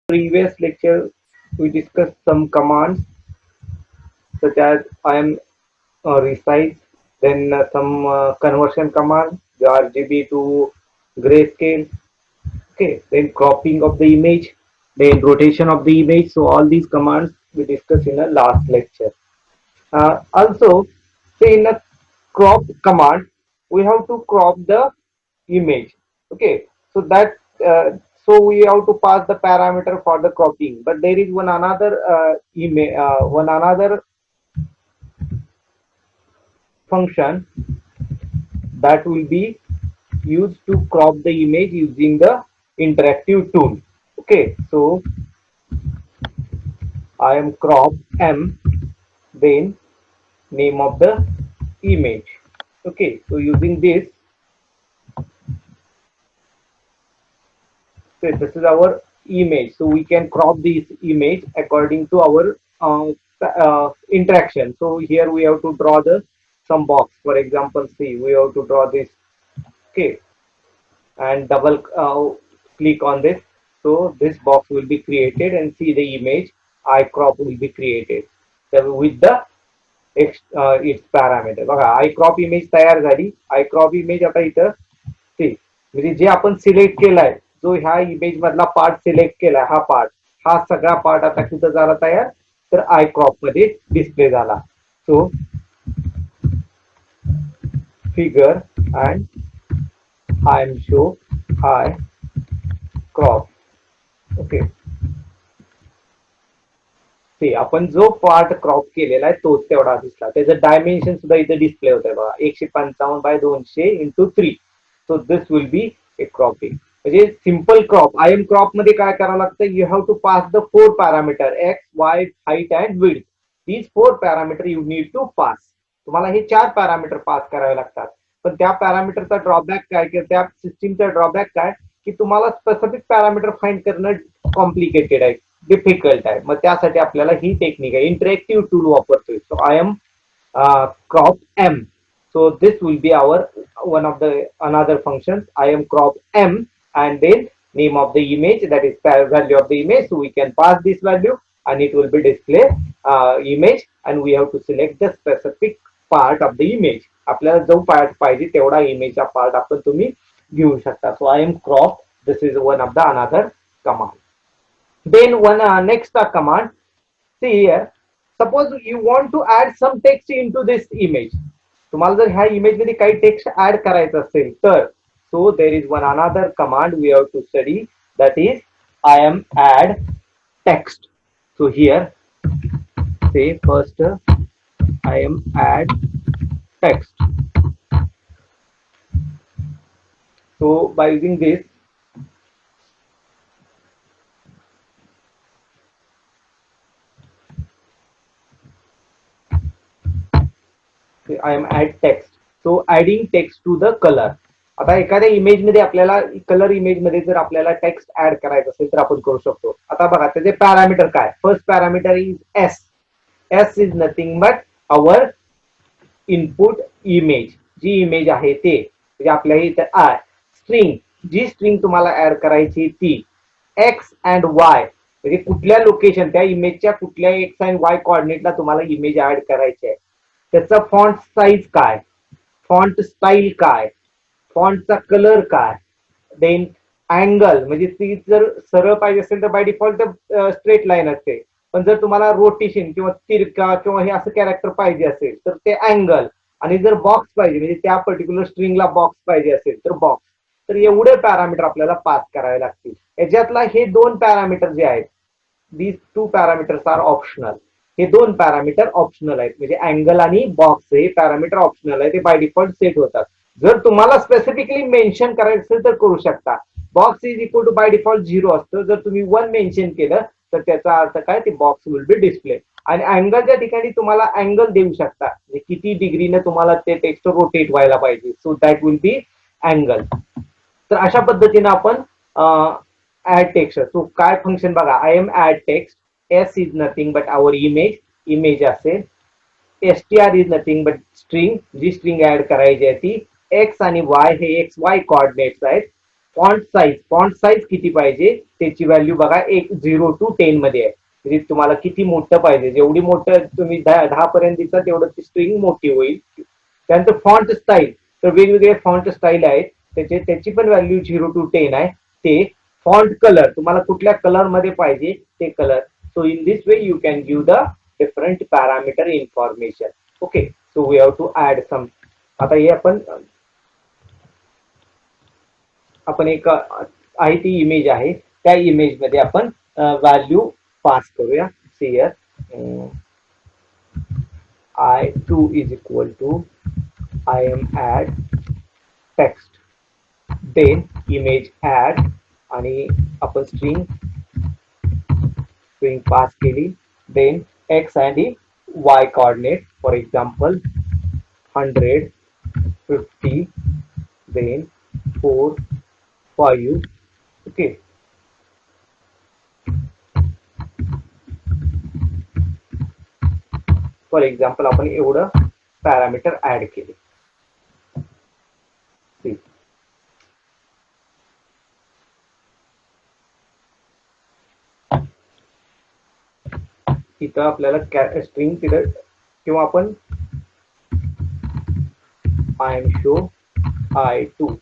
Previous lecture, we discussed some commands such as IM resize, then some conversion command, the RGB to grayscale, okay, then cropping of the image, then rotation of the image. So all these commands we discussed in the last lecture. Also, say in a crop command, we have to crop the image. Okay, so that so we have to pass the parameter for the cropping. But there is one another image, one another function that will be used to crop the image using the interactive tool. Okay, so I am crop m, then name of the image. Okay, so using this, so this is our image. So we can crop this image according to our interaction. So here we have to draw the some box. For example, see, we have to draw this. Okay, and double click on this. So this box will be created, and see the image I crop will be created. So with the its parameter. बघा I crop image तयार झाली. I crop image आता इथं C म्हणजे जे आपण select केलाय, जो ह्या इमेज मधला पार्ट सिलेक्ट केलाय, हा सगळा पार्ट आता कुठं झाला तयार, तर आय क्रॉप मध्ये डिस्प्ले झाला. So figure and I M show I crop. Okay, ते आपण जो पार्ट क्रॉप केलेला आहे तोच तेवढा दिसला. त्याचं डायमेन्शन सुद्धा इथे डिस्प्ले होत आहे बघा, 155/200 × 3. So this will be a cropping. म्हणजे simple crop. Imcrop मध्ये काय करावं लागतं, you have to pass the 4 parameter X, Y, height and width. These 4 parameter you need to pass. तुम्हाला हे 4 पॅरामीटर पास करावे लागतात. पण त्या पॅरामीटरचा ड्रॉबॅक काय, की त्या सिस्टीमचा ड्रॉबॅक काय, की तुम्हाला स्पेसिफिक पॅरामीटर फाइंड करणं कॉम्प्लिकेटेड आहे, डिफिकल्ट आहे. मग त्यासाठी आपल्याला ही टेक्निक आहे, इंटरॅक्टिव्ह टूल वापरतोय. So I M crop m. So this will be our one of the another functions. I am crop m, and then name of the image, that is value of the image. So we can pass this value and it will be display image, and we have to select the specific part of the image. आपल्याला जो part पाहिजे तेवढा इमेजचा part आपण तुम्ही घेऊ शकता. So I am crop. This is one of the another command. Then one next command. See here, suppose you want to add some text into this image. तुम्हाला जर ह्या इमेज मध्ये काही टेक्स्ट ऍड करायचं असेल तर, so there is one another command we have to study, that is I am add text. So here say first I am add text. So by using this, I am add text. So adding text to the color. आता एखाद्या image मध्ये आपल्याला colour image मध्ये जर आपल्याला text add करायचं असेल तर आपण करू शकतो. आता बघा त्याचे पॅरामीटर काय. First parameter is S. S is nothing but our input image. जी इमेज आहे ते म्हणजे आपल्या इथं आय. स्ट्रिंग, जी स्ट्रिंग तुम्हाला ऍड करायची ती. एक्स अँड वाय म्हणजे कुठल्या लोकेशन, त्या इमेजच्या कुठल्या एक्स अँड वाय कोऑर्डिनेटला तुम्हाला इमेज ऍड करायची आहे. त्याचा फॉन्ट साईज काय, फॉन्ट स्टाईल काय, फॉन्टचा कलर काय, देन अँगल, म्हणजे ती जर सरळ पाहिजे असेल तर बाय डिफॉल्ट स्ट्रेट लाईन असते. पण जर तुम्हाला रोटेशन किंवा तिरका किंवा हे असं कॅरेक्टर पाहिजे असेल तर ते अँगल. आणि जर बॉक्स पाहिजे म्हणजे त्या पर्टिक्युलर स्ट्रिंगला बॉक्स पाहिजे असेल तर बॉक्स. तर एवढे पॅरामीटर आपल्याला पास करावे लागतील. याच्यातला हे 2 पॅरामीटर जे आहेत, दीज 2 पॅरामीटर्स आर ऑप्शनल. हे 2 पॅरामीटर ऑप्शनल आहेत. म्हणजे अँगल आणि बॉक्स हे पॅरामीटर ऑप्शनल आहे, ते बाय डिफॉल्ट सेट होतात. जर तुम्हाला स्पेसिफिकली मेन्शन करायचं असेल तर करू शकता. Box is equal to by default 0 असतं. जर तुम्ही 1 मेन्शन केलं तर त्याचा अर्थ काय, ते बॉक्स विल बी डिस्प्ले. आणि अँगलच्या ठिकाणी तुम्हाला अँगल देऊ शकता, म्हणजे किती डिग्रीने तुम्हाला ते टेक्स्ट रोटेट व्हायला पाहिजे. So that will be angle. तर अशा पद्धतीने आपण ऍड टेक्स्ट. सो काय फंक्शन बघा, I M add text. S is nothing but our image. Image असेल. str is nothing but string, जी स्ट्रिंग ऍड करायची आहे ती. एक्स आणि वाय हे एक्स वाय कोऑर्डिनेट्स आहेत. फॉन्ट साईज किती पाहिजे त्याची व्हॅल्यू बघा 0 to 10 मध्ये आहे. म्हणजे तुम्हाला किती मोठं पाहिजे, जेवढी मोठं तुम्ही 10 पर्यंत दिसा तेवढं ती स्ट्रिंग मोठी होईल. त्यानंतर फॉन्ट स्टाईल, तर वेगवेगळे फॉन्ट स्टाईल आहेत, त्याची पण व्हॅल्यू 0 to 10 आहे. ते फॉन्ट कलर तुम्हाला कुठल्या कलर मध्ये पाहिजे ते colour. So in this way you can give the different parameter information. Okay, so we have to add some. आता हे आपण एक आहे ती इमेज आहे, त्या इमेज मध्ये आपण व्हॅल्यू पास करूया. Here I2 is equal to I am add text, then image add आणि आपण स्ट्रिंग पास केली, then x and y coordinate, for example 100, 50, then 4, 5. Okay, for example आपण एवढं पॅरामीटर ऍड केले. इथं आपल्याला स्ट्रिंग तिथं किंवा आपण आय एम शो I2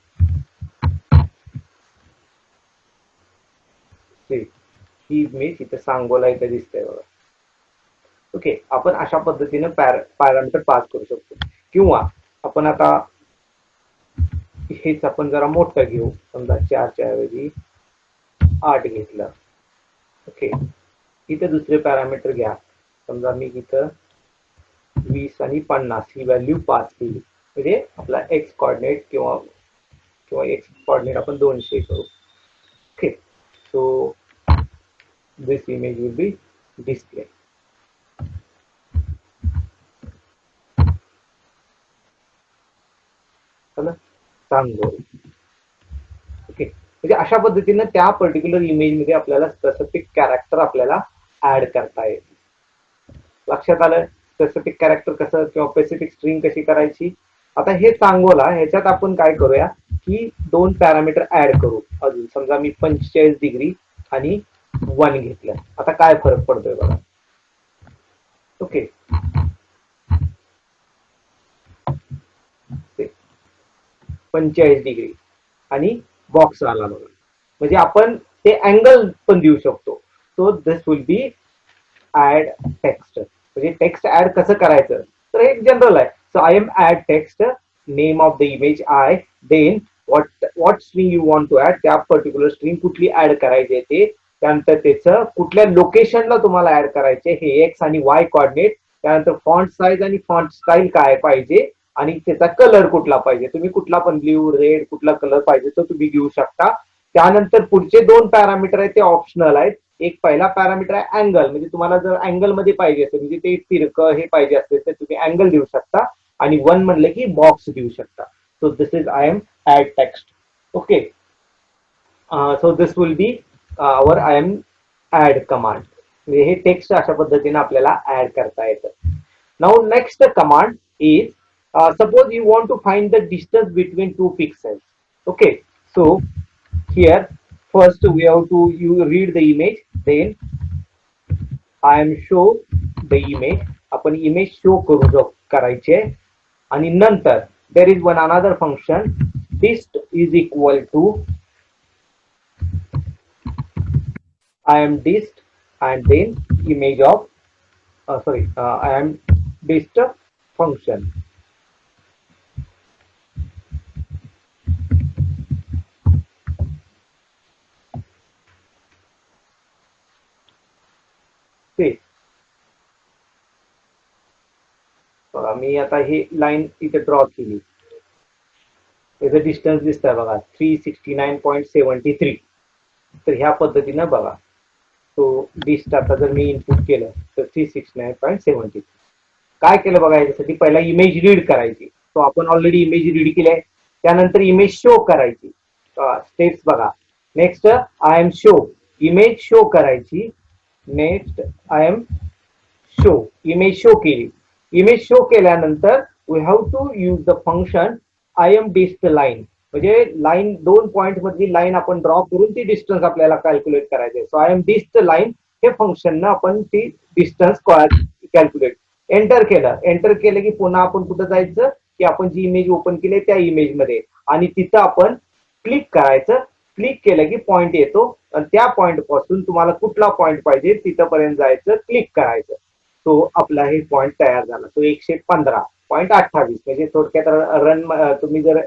ही इमेज इथं सांगोला इथं दिसतंय बघा. ओके, आपण अशा पद्धतीने पॅरामीटर पास करू शकतो. किंवा आपण आता हेच आपण जरा मोठं घेऊ, समजा 4च्या ऐवजी 8 घेतलं. ओके, इथे दुसरे पॅरामीटर घ्या, समजा मी इथं 20 आणि 50 ही व्हॅल्यू पास केली, म्हणजे आपला एक्स कॉर्डिनेट किंवा एक्स कॉर्डिनेट आपण 200 करू. Okay, so this image will be display. सांगो. ओके, म्हणजे अशा पद्धतीने त्या पर्टिक्युलर इमेज मध्ये आपल्याला स्पेसिफिक कॅरेक्टर आपल्याला ऍड करता येईल. लक्षात आलं स्पेसिफिक कॅरेक्टर कसं किंवा स्पेसिफिक स्ट्रिंग कशी करायची. आता हे सांगोला ह्याच्यात आपण काय करूया की 2 पॅरामीटर ऍड करू अजून. समजा मी 45 डिग्री आणि 1 घेतलं. आता काय फरक पडतोय बघा. ओके, 45 डिग्री आणि बॉक्स आला बघा, म्हणजे आपण ते अँगल पण देऊ शकतो. So this will be add text. म्हणजे टेक्स्ट ऍड कसं करायचं तर एक जनरल आहे. So I M add text, name of the image I, then what string you want to add, त्या पर्टिक्युलर स्ट्रिंग कुठली ऍड करायची ते, त्यानंतर त्याचं कुठल्या लोकेशनला तुम्हाला ऍड करायचे हे एक्स आणि वाय कॉर्डिनेट, त्यानंतर फॉन्ट साईज आणि फॉन्ट स्टाईल काय पाहिजे आणि त्याचा कलर कुठला पाहिजे. तुम्ही कुठला पण ब्ल्यू रेड कुठला कलर पाहिजे तो तुम्ही घेऊ शकता. त्यानंतर पुढचे 2 पॅरामीटर आहेत ते ऑप्शनल आहेत. एक पहिला पॅरामीटर आहे अँगल, म्हणजे तुम्हाला जर अँगल मध्ये पाहिजे असेल म्हणजे ते तिरकं हे पाहिजे असेल तर तुम्ही अँगल देऊ शकता. आणि 1 म्हणलं की बॉक्स देऊ शकता. So this is I M add text. Okay, so this will be our I M add command. म्हणजे हे टेक्स्ट अशा पद्धतीने आपल्याला ऍड करता येतं. Now next command is suppose you want to find the distance between 2 pixels. Okay, so here first we have to you read the image, then I am show the image. आपण image show करायचे आणि नंतर there is one another function, dist is equal to I am dist and then image of I am dist function. मी आता ही line इथे draw केली, त्याचं distance दिसतंय बघा 369.73. तर ह्या पद्धतीनं बघा तो डिस्ट आता जर मी इनपुट केलं तर 369.73. काय केलं बघा, याच्यासाठी पहिला इमेज रीड करायची. तो आपण ऑलरेडी इमेज रीड केली आहे. त्यानंतर इमेज शो करायची, स्टेप्स बघा. Next I M show, image show करायची. Next I M show, image show केली. इमेज शो केल्यानंतर we have to use the function I M dist line. म्हणजे लाईन 2 पॉईंट मधली लाईन आपण ड्रॉ करून ती डिस्टन्स आपल्याला कॅल्क्युलेट करायचे. So I M this the line हे फंक्शन आपण ती डिस्टन्स कॅल्क्युलेट एंटर केलं की पुन्हा आपण कुठं जायचं की आपण जी इमेज ओपन केली त्या इमेज मध्ये आणि तिथं आपण क्लिक करायचं. क्लिक केलं की पॉईंट येतो आणि त्या पॉईंट पासून तुम्हाला कुठला पॉईंट पाहिजे तिथपर्यंत जायचं, क्लिक करायचं. तो आपला हे पॉईंट तयार झाला. तो 115.28 म्हणजे थोडक्यात रन तुम्ही जर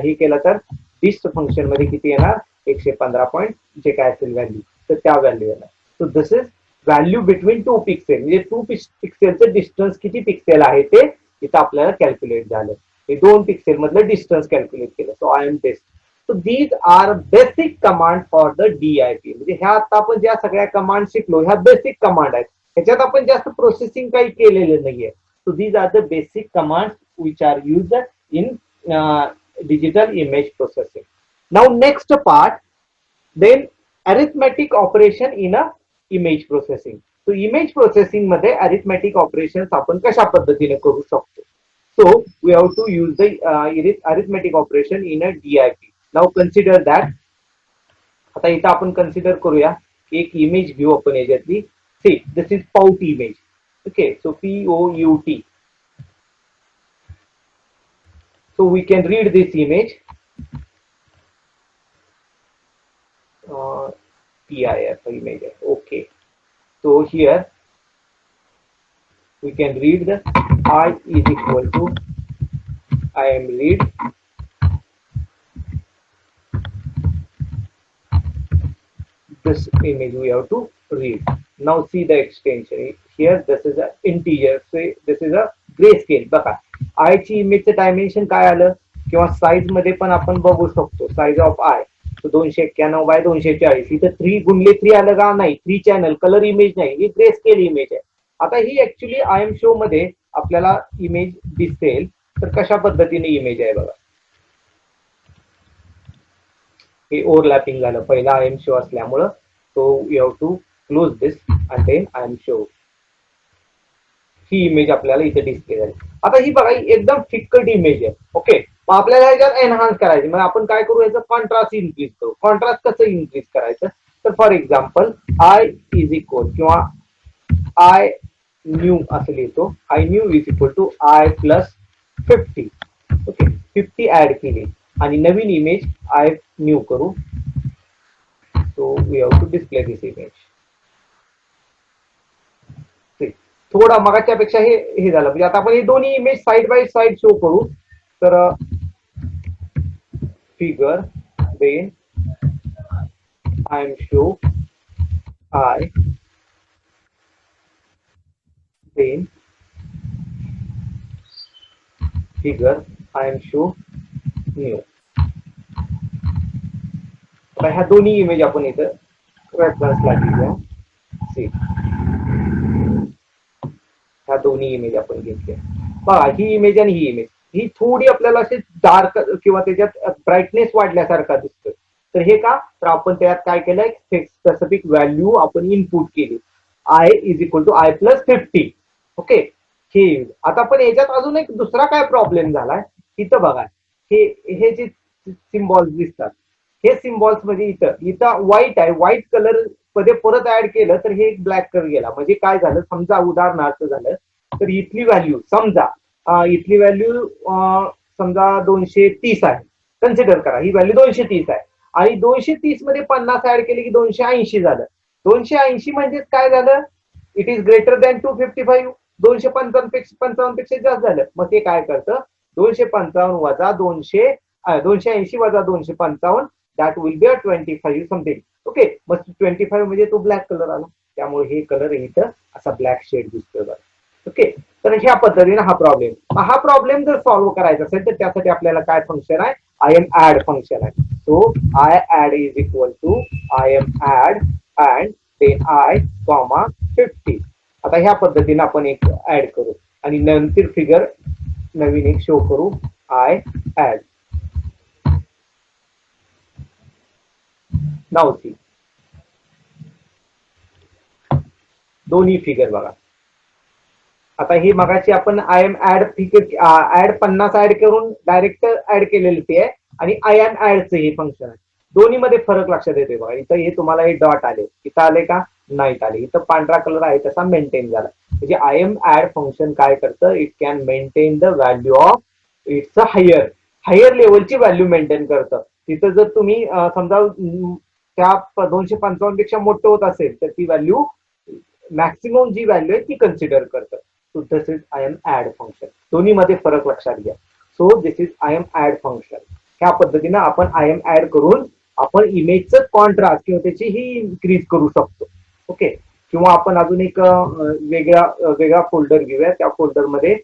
हे केलं तर डिस्ट फंक्शन मध्ये किती येणार 115 पॉईंट जे काय असेल व्हॅल्यू तर त्या व्हॅल्यू येणार. So this is value between 2 pixel म्हणजे 2 पिक्सेलचं डिस्टन्स किती पिक्सेल आहे ते इथं आपल्याला कॅल्क्युलेट झालं. हे 2 पिक्सेल मधलं डिस्टन्स कॅल्क्युलेट केलं. So I M test. So these are basic command for the DIP. म्हणजे ह्या आता आपण ज्या सगळ्या कमांड शिकलो ह्या बेसिक कमांड आहेत. ह्याच्यात आपण जास्त प्रोसेसिंग काही केलेलं नाहीये. So these are the basic command which are used in digital image processing. Now next part, then arithmetic operation in a image processing. So image processing मध्ये arithmetic operations आपण कशा पद्धतीने करू शकतो. So we have to use the arithmetic operation in a DIP. Now consider that. आता इथं आपण consider करूया एक इमेज घेऊ आपण याच्यातली. See this is pout image. Okay so POUT. So we can read this image. PIF image. Okay. So here we can read the I is equal to I am read this image we have to read. Now see the extension. Here this is a integer. Say this is a grayscale. बघा I ची इमेजचं dimension काय आलं किंवा size मध्ये पण आपण बघू शकतो. Size of I 291/240. इथं 3 गुणले 3 आलं का नाही. 3 चॅनल कलर इमेज नाही, ही ग्रेस्केल इमेज आहे. आता ही ऍक्च्युली आय एम शो मध्ये आपल्याला इमेज दिसेल तर कशा पद्धतीने इमेज आहे बघा. हे ओव्हरलॅपिंग झालं पहिला आय एम शो असल्यामुळं. So you have to close this and then I M show. ही इमेज आपल्याला इथे डिस्प्ले झाली. आता ही बघा एकदम फिक्कट इमेज आहे. ओके मग आपल्याला ह्याच्यात एनहान्स करायची. मग आपण काय करू याचं कॉन्ट्रास्ट इन्क्रीज करू. कॉन्ट्रास्ट कसं इन्क्रीज करायचं तर for example I is equal किंवा आय न्यू असं लिहितो. I new is equal to I plus 50. Okay 50 add केली आणि नवीन इमेज आय न्यू करू. So we have to display this image. थोडा मगाच्या पेक्षा हे झालं म्हणजे आता आपण हे दोन्ही image side by side show करू. तर figure then I M show I then figure I M show new. आता ह्या दोन्ही इमेज आपण इथं रेफरन्सला घेऊया. सी ह्या दोन्ही इमेज आपण घेतल्या बघा. ही इमेज आणि ही इमेज ही थोडी आपल्याला अशी डार्क किंवा त्याच्यात ब्राईटनेस वाढल्यासारखा दिसतोय. तर हे का तर आपण त्यात काय केलंय स्पेसिफिक व्हॅल्यू आपण इनपुट केली. I is equal to I plus 50. Okay हे आता पण याच्यात अजून एक दुसरा काय प्रॉब्लेम झालाय इथं बघा. हे जे सिम्बॉल्स दिसतात हे सिम्बॉल्स मध्ये इथं व्हाईट आहे. व्हाईट कलर मध्ये परत ऍड केलं तर हे ब्लॅक कलर गेला. म्हणजे काय झालं समजा उदाहरणार्थ झालं तर इथली व्हॅल्यू समजा इथली व्हॅल्यू समजा 230 आहे. कन्सिडर करा ही व्हॅल्यू 230 आहे आणि 230 मध्ये 50 ऍड केले की 280 झालं. 280 म्हणजे काय झालं इट इज ग्रेटर दॅन 255. 255 पेक्षा जास्त झालं. मग ते काय करतं 255 वजा 280 वजा 255 that will be a 25 something. Okay मग 25 म्हणजे तो ब्लॅक कलर आला. त्यामुळे हे कलर इथं असा ब्लॅक शेड दिसतोय. ओके तर ह्या पद्धतीने हा प्रॉब्लेम जर सॉल्व्ह करायचा असेल तर त्यासाठी आपल्याला काय फंक्शन आहे आय एम ऍड फंक्शन आहे. So I add is equal to I M add and then I comma 50. आता ह्या पद्धतीने आपण एक ऍड करू आणि नंतर फिगर नवीन एक शो करू आय ऍड. नाव सी दोन्ही फिगर बघा. आता ही मगाची आपण I M add figure add 50 add करून डायरेक्ट ऍड केलेली ते आहे. आणि आय एम ऍडचं हे फंक्शन आहे. दोन्हीमध्ये फरक लक्षात येते बघा. इथं हे तुम्हाला हे डॉट आले, इथं आले का नाहीत आले. इथं पांढरा कलर आहे तसा मेंटेन झाला. म्हणजे आय एम ऍड फंक्शन काय करतं, it can maintain the value of its higher लेवलची व्हॅल्यू मेंटेन करतं. तिथं जर तुम्ही समजा त्या 255 पेक्षा मोठं होत असेल तर ती व्हॅल्यू मॅक्सिमम जी व्हॅल्यू आहे ती कन्सिडर करतं. So this is I M add function. दोन्हीमध्ये फरक लक्षात घ्या. So this is I M add function. ह्या पद्धतीनं आपण आय एम ऍड करून आपण इमेजचं कॉन्ट्रास्ट किंवा त्याची ही इन्क्रीज करू शकतो. ओके. किंवा आपण अजून एक वेगळा फोल्डर घेऊया. त्या फोल्डरमध्ये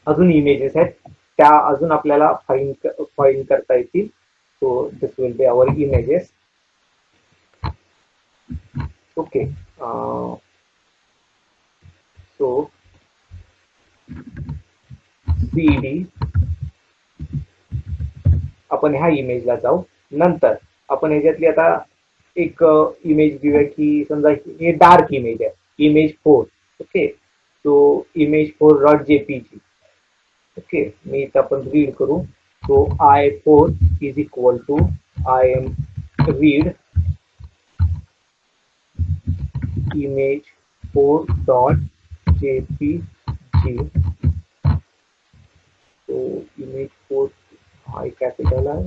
अजून इमेजेस आहेत, त्या अजून आपल्याला फाईन करता येतील. So this will be our images. Okay. So CD आपण ह्या इमेजला जाऊ. नंतर आपण ह्याच्यातली आता एक इमेज घेऊया की समजा हे डार्क इमेज आहे, image 4. Okay. So image 4.jpg. Okay. मी इथं आपण रीड करू. So I4 is equal to I M read image 4.jpg. तो इमेज 4 हाई कैपिटल है,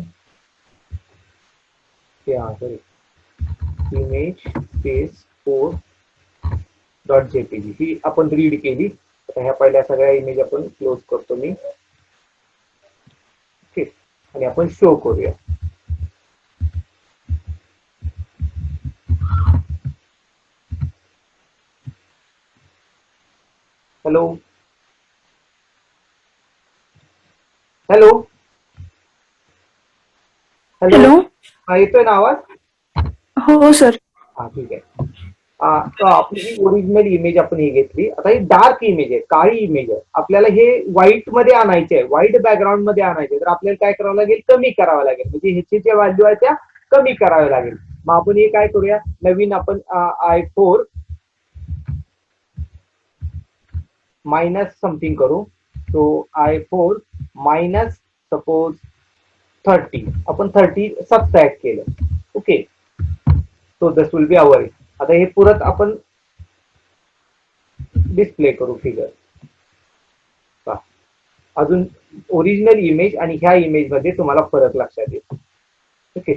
सॉरी इमेज स्पेस 4.jpg ही आपण रीड केली. आता ह्या पहिल्या सगळ्या इमेज आपण क्लोज करतो मी. ओके. आणि आपण शो करूया. Hello hello hello. हा येतोय ना आवाज? हो सर. हा ठीक आहे. तर आपली ही ओरिजिनल इमेज आपण ही घेतली. आता ही डार्क इमेज आहे, काळी इमेज आहे. आपल्याला हे व्हाईट मध्ये आणायचे आहे, व्हाईट बॅकग्राऊंड मध्ये आणायचे. तर आपल्याला काय करावं लागेल, कमी करावं लागेल. म्हणजे ह्याची ज्या व्हॅल्यू आहे त्या कमी कराव्या लागेल. मग आपण हे काय करूया, नवीन आपण I4 मायनस समथिंग करू. So I4 minus suppose 30. आपण 30 सबट्रॅक्ट केलं. Okay. So this will be our. आता हे परत आपण डिस्प्ले करू फिगर. अजून ओरिजिनल इमेज आणि ह्या इमेज मध्ये तुम्हाला फरक लक्षात येईल. ओके.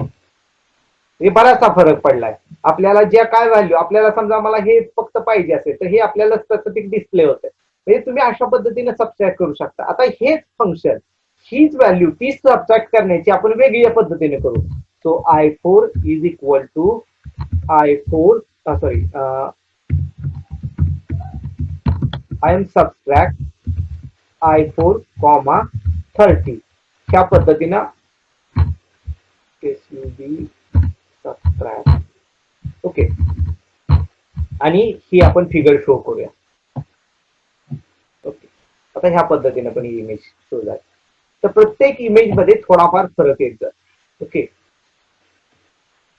हे बराचसा फरक पडलाय. आपल्याला ज्या काय व्हॅल्यू आपल्याला समजा मला हे फक्त पाहिजे असेल तर हे आपल्याला स्पेसिफिक डिस्प्ले होते. म्हणजे तुम्ही अशा पद्धतीने सबट्रॅक्ट करू शकता. आता हेच फंक्शन हीच व्हॅल्यू ती सबट्रॅक्ट करण्याची आपण वेगळ्या पद्धतीने करू. So I4 is equal to I4 sorry I M subtract I4, 30. ह्या पद्धतीनं सबट्रॅक्ट. ओके. आणि ही आपण फिगर शो करूया. ओके. आता ह्या पद्धतीने पण ही इमेज शो झाली. तर प्रत्येक इमेज मध्ये थोडाफार फरक येतो. ओके.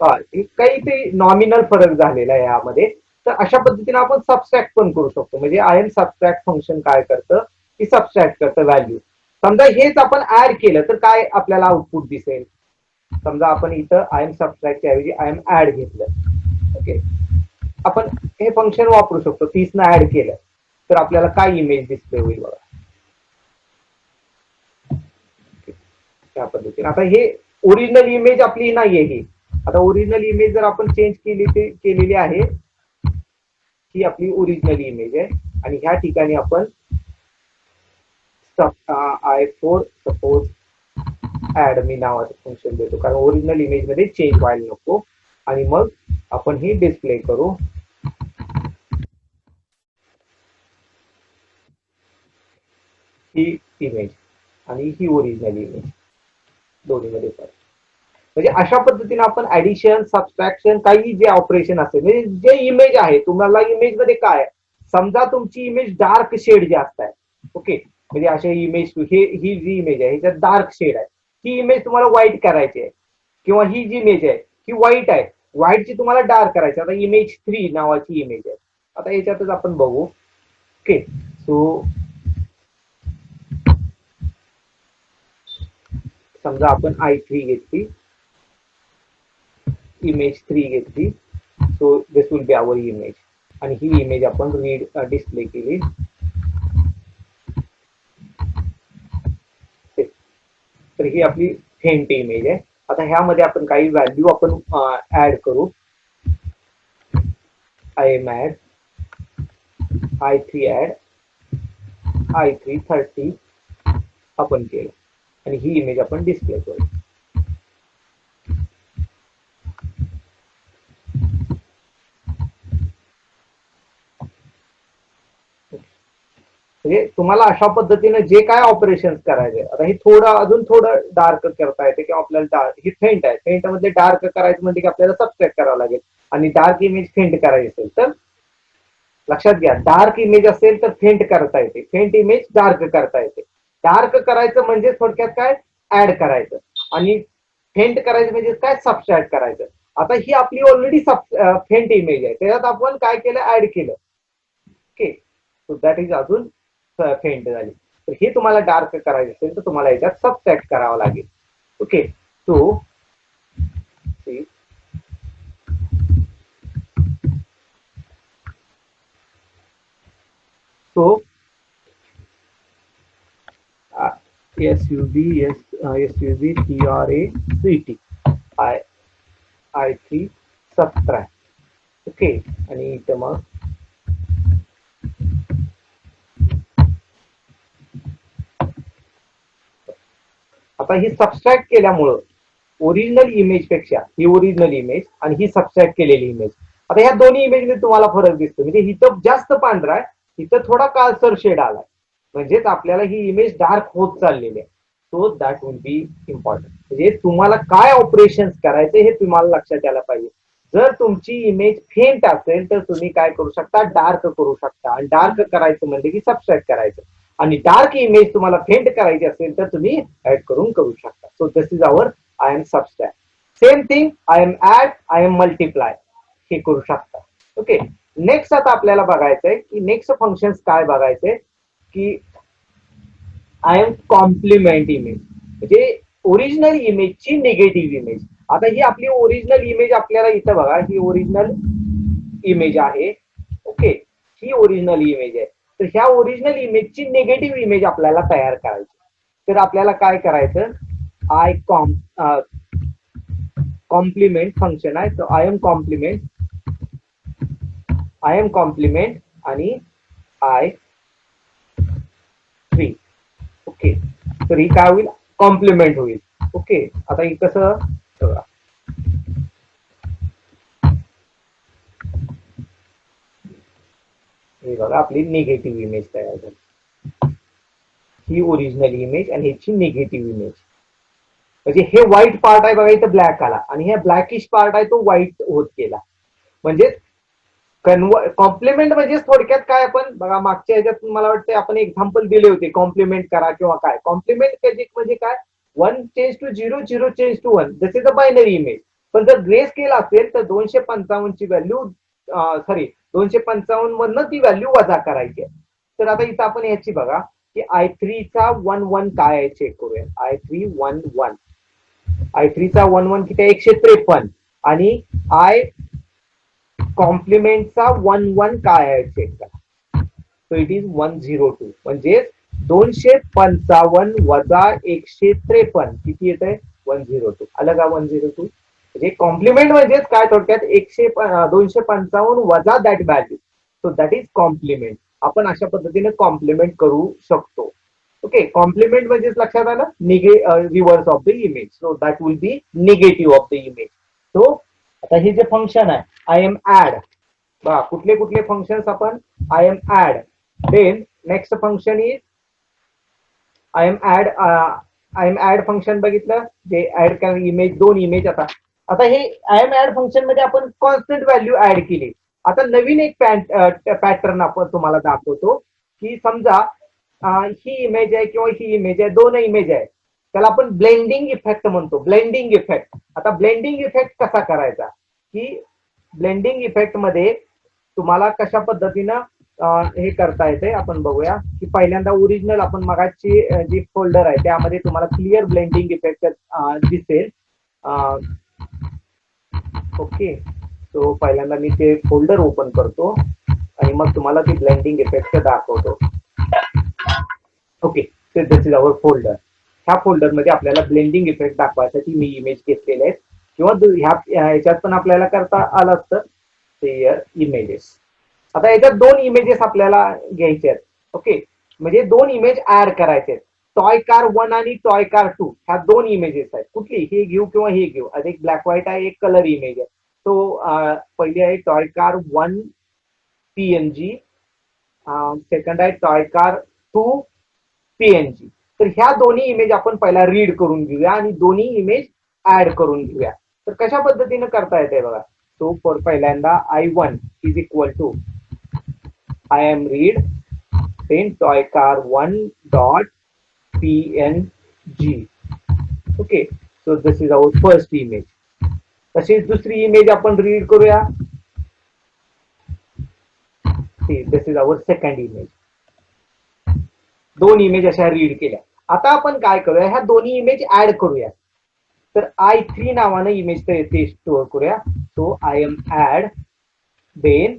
काही ते नॉमिनल फरक झालेला आहे यामध्ये. तर अशा पद्धतीने आपण सबट्रॅक्ट पण करू शकतो. म्हणजे आय एम सबट्रॅक्ट फंक्शन काय करतं की सबट्रॅक्ट करतं व्हॅल्यू. समजा हेच आपण ऍड केलं तर काय आपल्याला आउटपुट दिसेल. समजा आपण इथं आय एम सबट्रॅक्टच्या ऐवजी आय एम ऍड घेतलं. ओके. आपण हे फंक्शन वापरू शकतो. 30 न ऍड केलं तर आपल्याला काय इमेज डिस्प्ले होईल बघा. त्या पद्धतीने. आता हे ओरिजिनल इमेज आपली नाहीये ही. आता ओरिजिनल इमेज जर आपण चेंज केलेली आहे, ही आपली ओरिजिनल इमेज आहे. आणि ह्या ठिकाणी आपण I4 सपोज ऍड मी नावाचं फंक्शन देतो, कारण ओरिजिनल इमेज मध्ये चेंज व्हायला नको. आणि मग आपण हे डिस्प्ले करू. ही इमेज आणि ही ओरिजिनल इमेज दोन्हीमध्ये फरक. म्हणजे अशा पद्धतीने आपण ऍडिशन सबट्रॅक्शन काही जे ऑपरेशन असेल, म्हणजे जे इमेज आहे तुम्हाला इमेज मध्ये काय, समजा तुमची इमेज डार्क शेड जास्त आहे. ओके. म्हणजे अशा इमेज ही जी इमेज आहे ह्याच्यात डार्क शेड आहे, ही इमेज तुम्हाला व्हाईट करायची आहे. किंवा ही जी इमेज आहे ही व्हाईट आहे, व्हाईटची तुम्हाला डार्क करायची. आता इमेज 3 नावाची इमेज आहे. आता याच्यातच आपण बघू. ओके. सो समजा आपण i3 घेतली, इमेज 3 घेतली, so this will be our image. आणि ही इमेज आपण डिस्प्ले केली. तर ही आपली फेंट इमेज आहे. आता ह्यामध्ये आपण काही व्हॅल्यू आपण ऍड करू. im add i3 add i3 30 आपण केलं आणि ही इमेज आपण डिस्प्ले करू. म्हणजे तुम्हाला अशा पद्धतीने जे काय ऑपरेशन करायचे, आता हे अजून थोडं डार्क करता येते किंवा आपल्याला ही फेंट आहे, फेंट मध्ये डार्क करायचं म्हणजे की आपल्याला सबट्रॅक्ट करावं लागेल. आणि डार्क इमेज फेंट करायची असेल तर लक्षात घ्या, डार्क इमेज असेल तर फेंट करता येते, फेंट इमेज डार्क करता येते. डार्क करायचं म्हणजे थोडक्यात काय, ऍड करायचं. आणि फेंट करायचं म्हणजे काय, सबस्ट्रॅक्ट करायचं. आता ही आपली ऑलरेडी फेंट इमेज आहे, त्याच्यात आपण काय केलं, ऍड केलं. ओके, सो दॅट इज अजून फेंट झाली. तर हे तुम्हाला डार्क करायचं असेल तर तुम्हाला याच्यात सबट्रॅक्ट करावं लागेल. Okay, so so SUB TRACT I3 subtract. Okay, आणि इथं मग आता ही सबस्ट्रॅक्ट केल्यामुळं ओरिजिनल इमेज पेक्षा ही ओरिजिनल इमेज आणि ही सबस्ट्रॅक्ट केलेली इमेज, आता ह्या दोन्ही इमेज मध्ये तुम्हाला फरक दिसतो. म्हणजे इथं जास्त पांढरा आहे, इथं थोडा काळसर शेड आलाय, म्हणजेच आपल्याला ही इमेज डार्क होत चाललेली आहे. So that will B important. म्हणजे तुम्हाला काय ऑपरेशन करायचे हे तुम्हाला लक्षात यायला पाहिजे. जर तुमची इमेज फेंट असेल तर तुम्ही काय करू शकता, डार्क करू शकता. आणि डार्क करायचं म्हणजे की सबस्ट्रॅक्ट करायचं. आणि डार्क इमेज तुम्हाला फेंट करायची असेल तर तुम्ही ऍड करू शकता. So this is our I M subtract. Same thing I M add, I M multiply हे करू शकता. ओके, नेक्स्ट आता आपल्याला बघायचंय की नेक्स्ट फंक्शन काय बघायचंय की आय एम कॉम्प्लिमेंट इमेज, म्हणजे ओरिजिनल इमेजची निगेटिव्ह इमेज. आता ही आपली ओरिजिनल इमेज आपल्याला इथं बघा, ही ओरिजिनल इमेज आहे. ओके, ही ओरिजिनल इमेज आहे. तर ह्या ओरिजिनल इमेजची निगेटिव्ह इमेज आपल्याला तयार करायची. तर आपल्याला काय करायचं, कॉम्प्लिमेंट फंक्शन आहे. तर आय एम कॉम्प्लिमेंट आणि i3. ओके, तर ही काय होईल, कॉम्प्लिमेंट होईल. ओके, आता ही कसं बघा, हे बघा आपली निगेटिव्ह इमेज तयार झाली. ही ओरिजिनल इमेज आणि ह्याची निगेटिव्ह इमेज. म्हणजे हे व्हाईट पार्ट आहे बघा, इथं ब्लॅक आला आणि हे ब्लॅकिश पार्ट आहे तो व्हाईट होत गेला. म्हणजे कॉम्प्लिमेंट म्हणजे थोडक्यात काय, आपण बघा मागच्या ह्याच्यात मला वाटतं आपण एक्झाम्पल दिले होते, कॉम्प्लिमेंट करा किंवा काय. कॉम्प्लिमेंट म्हणजे काय, 1 change to 0, 0 change to 1, this is a binary image. पण जर ग्रे स्केल असेल तर 255 ची व्हॅल्यू, सॉरी 255 मधनं ती व्हॅल्यू वजा करायची आहे. तर आता इथं आपण याची बघा की i3 चा 1 काय आहे चेक करूया. i3 चा 1 किती आहे, 153. आणि कॉम्प्लिमेंटचा 1 काय आहे चेक करा. So it is 102. म्हणजे 255 वजा 153 किती येत आहे, 102. आलं का 102. म्हणजे कॉम्प्लिमेंट म्हणजेच काय, थोडक्यात 255 वजा that value. So that is complement. आपण अशा पद्धतीने कॉम्प्लिमेंट करू शकतो. ओके, कॉम्प्लिमेंट म्हणजेच लक्षात आलं, reverse of the image. So that will B negative of the image. So आता हे जे फंक्शन आहे आय एम ऍड, बघा कुठले कुठले फंक्शन्स आपण, I M add. Then next function is I M add function बघितलं, जे ऍड करा इमेज, 2 इमेज. आता हे आय एम ऍड फंक्शन मध्ये आपण कॉन्स्टंट व्हॅल्यू ऍड केली. आता नवीन एक पॅटर्न आपण तुम्हाला दाखवतो की समजा ही इमेज आहे किंवा ही इमेज आहे, 2 इमेज आहे, त्याला आपण ब्लेंडिंग इफेक्ट म्हणतो. Blending effect. आता ब्लेंडिंग इफेक्ट कसा करायचा, की ब्लेंडिंग इफेक्ट मध्ये तुम्हाला कशा पद्धतीनं हे करता येते. आपण बघूया की पहिल्यांदा ओरिजिनल आपण मगाची जी फोल्डर आहे त्यामध्ये तुम्हाला क्लिअर ब्लेंडिंग इफेक्ट दिसेल. ओके, सो पहिल्यांदा मी ते फोल्डर ओपन करतो आणि मग तुम्हाला ती ब्लेंडिंग इफेक्ट दाखवतो. ओके, तर दिस इज अवर फोल्डर. ह्या फोल्डरमध्ये आपल्याला ब्लेंडिंग इफेक्ट दाखवायसाठी मी इमेज घेतलेले आहेत किंवा ह्याच्यात पण आपल्याला करता आलं असतं शेअर इमेजेस. आता याच्यात दोन इमेजेस आपल्याला घ्यायचे आहेत. ओके, म्हणजे दोन इमेज ऍड करायचे आहेत. टॉय कार 1 आणि टॉय कार 2 ह्या दोन इमेजेस आहेत. कुठली, हे घेऊ किंवा हे घेऊ. आता एक ब्लॅक व्हाईट आहे, एक कलर इमेज आहे. तो पहिली आहे टॉय कार 1 PNG, सेकंड आहे टॉय कार 2 PNG. तर ह्या दोन्ही इमेज आपण पहिला रीड करून घेऊया आणि दोन्ही इमेज ऍड करून घेऊया. तर कशा पद्धतीने करता येते बघा. सो फॉर पहिल्यांदा I1 is equal to I M read then toy car 1 dot PNG. Okay, so this is our first image. तशीच दुसरी इमेज आपण रीड करूया. This is our second image. दोन इमेज अशा रीड केल्या. आता आपण काय करूया, ह्या दोन्ही इमेज ऍड करूया. तर I3 नावानं इमेज ते स्टोअर करूया. So I M add then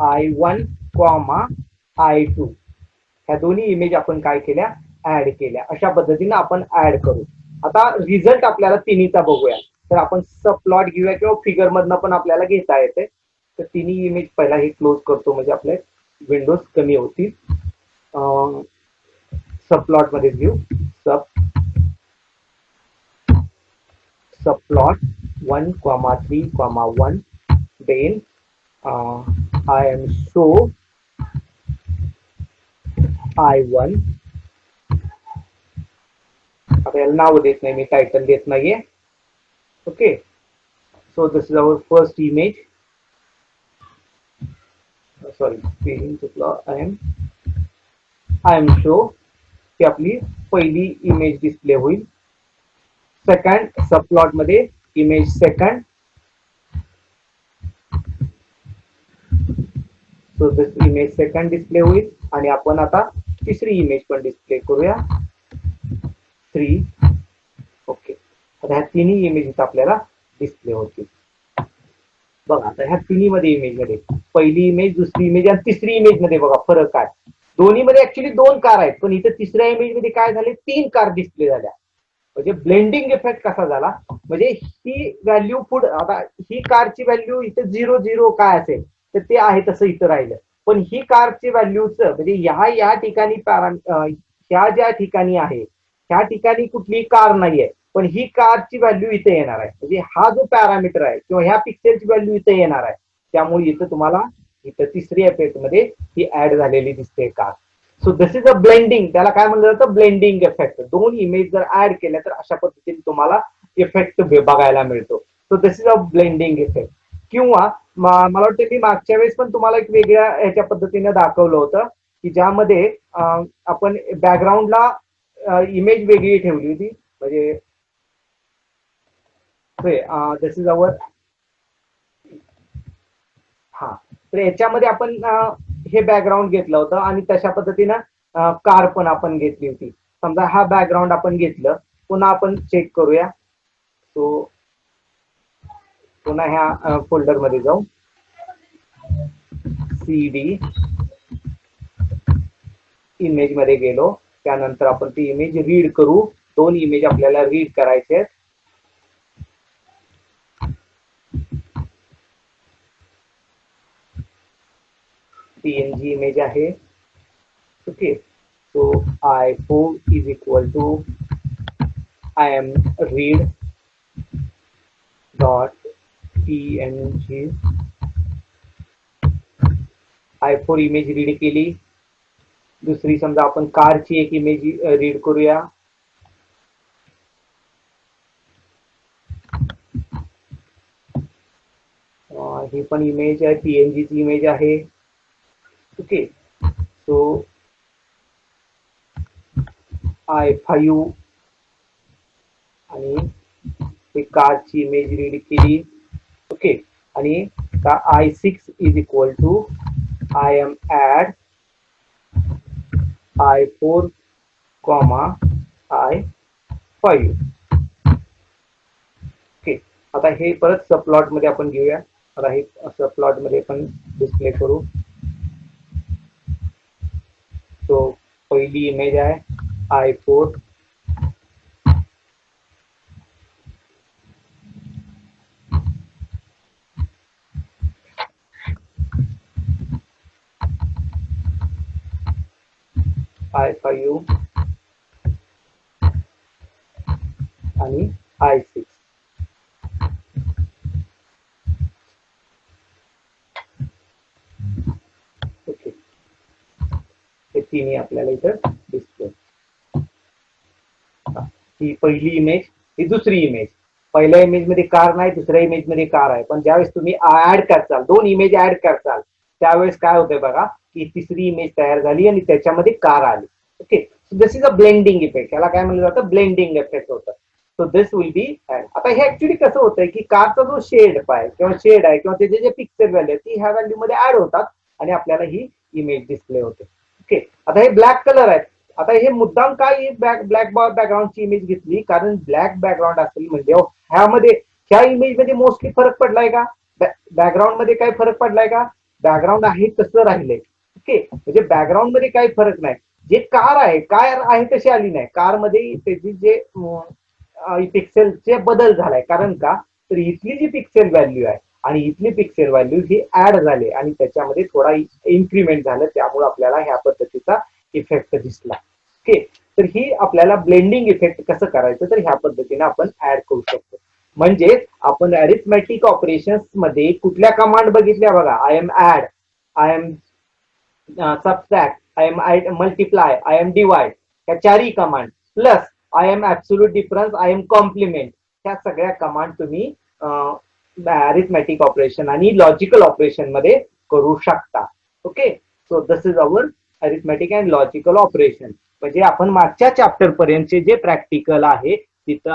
I1 comma I2. ह्या दोन्ही इमेज आपण काय केल्या, ऍड केल्या. अशा पद्धतीने आपण ऍड करू. आता रिझल्ट आपल्याला तिन्हीचा बघूया. तर आपण सब प्लॉट घेऊया किंवा फिगर मधनं पण आपल्याला घेता येते. तर तिन्ही इमेज पहिला हे क्लोज करतो म्हणजे आपले विंडोज कमी होतील. सब प्लॉट मध्ये घेऊ. Subplot 1, 3, 1. Then I M show I1. आता याला नाव देत नाही मी, टायटल देत नाहीये. Okay, so this is our first image. Sorry, I M show ही आपली पहिली इमेज डिस्प्ले होईल. सेकंड सब प्लॉट मध्ये image second. So this image second display होईल आणि आपण आता तिसरी इमेज पण डिस्प्ले करूया. 3. ओके, आता ह्या तिन्ही इमेजेस आपल्याला डिस्प्ले होतील. बघा आता ह्या तिन्ही मध्ये इमेज मध्ये पहिली इमेज, दुसरी इमेज आणि तिसरी इमेज मध्ये बघा फरक काय. दोन्ही मध्ये ऍक्च्युली दोन कार आहेत, पण इथे तिसऱ्या इमेज मध्ये काय झाले, 3 कार डिस्प्ले झाल्या. म्हणजे ब्लेंडिंग इफेक्ट कसा झाला, म्हणजे ही व्हॅल्यू पुढे, आता ही कारची व्हॅल्यू इथे 0 काय असेल तर ते आहे तसं इथं राहिलं. पण ही कारची व्हॅल्यूच म्हणजे ह्या ठिकाणी ह्या ज्या ठिकाणी आहे त्या ठिकाणी कुठलीही कार नाहीये, पण ही कारची व्हॅल्यू इथे येणार आहे. म्हणजे हा जो पॅरामीटर आहे किंवा ह्या पिक्सेलची व्हॅल्यू इथे येणार आहे. त्यामुळे इथं तुम्हाला इथं तिसरी इफेक्ट मध्ये ही ऍड झालेली दिसते car. So this is a blending. त्याला काय म्हणलं जातं, ब्लेंडिंग इफेक्ट. दोन इमेज जर ऍड केल्या तर अशा पद्धतीने तुम्हाला इफेक्ट बघायला मिळतो. So this is a blending effect. किंवा मला वाटतं की मागच्या वेळेस पण तुम्हाला एक वेगळ्या ह्याच्या पद्धतीने दाखवलं होतं की ज्यामध्ये आपण बॅकग्राऊंडला इमेज वेगळी ठेवली होती. म्हणजे दिस इज अवर, हा, तर याच्यामध्ये आपण हे बॅकग्राऊंड घेतलं होतं आणि तशा पद्धतीनं कार पण आपण घेतली होती. समजा हा बॅकग्राऊंड आपण घेतलं, पुन्हा आपण चेक करूया. सो पुन्हा ह्या फोल्डर मध्ये जाऊ. CD इमेज मध्ये गेलो. त्यानंतर आपण ती इमेज रीड करू. दोन इमेज आपल्याला रीड करायचे आहेत. PNG इमेज आहे. Okay, so I4 is equal to I M read dot PNG. I4 image read केली. दुसरी समजा आपण कारची एक इमेज रीड करूया. ही पण इमेज आहे, PNG ची इमेज आहे. ओके, सो I5 आणि ही कारची इमेज रीड केली. ओके, आणि I6 is equal to I M add I4, I5. Okay. आता हे परत सबप्लॉट मध्ये आपण घेऊया. आता हे सबप्लॉट मध्ये आपण डिस्प्ले करू. सो पहिली इमेज आहे I4, I5 आणि I6. ओके. हे तिन्ही आपल्याला इथं दिसते. ही पहिली इमेज, ही दुसरी इमेज. पहिल्या इमेज मध्ये कार नाही, दुसऱ्या इमेज मध्ये कार आहे. पण ज्यावेळेस तुम्ही ऍड करताल, दोन इमेज ऍड करताल, त्यावेळेस काय होतंय बघा की तिसरी इमेज तयार झाली आणि त्याच्यामध्ये कार आली. Okay. This is a blending effect. याला काय म्हणलं जातं? ब्लेंडिंग इफेक्ट होतं. So this will be add. आता हे ऍक्च्युली कसं होतंय की कारचा जो शेड आहे किंवा त्याचे जे पिक्सेल व्हॅल्यू आहे ती ह्या व्हॅल्यू मध्ये ऍड होतात आणि आपल्याला ही इमेज डिस्प्ले होते. ओके. आता हे ब्लॅक कलर आहे. आता हे मुद्दाम काय ब्लॅक बॅकग्राऊंडची इमेज घेतली, कारण ब्लॅक बॅकग्राऊंड असेल म्हणजे ह्यामध्ये ह्या इमेज मध्ये मोस्टली फरक पडलाय का? बॅकग्राऊंड मध्ये काही फरक पडलाय का? बॅकग्राऊंड आहे तसं राहिलंय. ओके. म्हणजे बॅकग्राऊंड मध्ये काही फरक नाही. जे कार आहे तशी आली नाही. कार मध्ये त्याची जे पिक्सेलचे बदल झालाय. कारण का? तर इथली जी पिक्सेल व्हॅल्यू आहे आणि इथली पिक्सेल व्हॅल्यू ही ऍड झाले आणि त्याच्यामध्ये थोडा इन्क्रीमेंट झालं, त्यामुळे आपल्याला ह्या पद्धतीचा इफेक्ट दिसला. ओके. तर ही आपल्याला ब्लेंडिंग इफेक्ट कसं करायचं, तर ह्या पद्धतीने आपण ऍड करू शकतो. म्हणजे आपण अरिथमेटिक ऑपरेशन्स मध्ये कुठल्या कमांड बघितल्या बघा? I M add, I M subtract, I M multiply, I M divide, ह्या चारही command plus I M absolute difference, I M complement, ह्या सगळ्या कमांड तुम्ही अरिथमेटिक ऑपरेशन आणि लॉजिकल ऑपरेशन मध्ये करू शकता. Okay. So this is our arithmetic and logical operation. म्हणजे आपण मागच्या चॅप्टर पर्यंतचे जे प्रॅक्टिकल आहे तिथं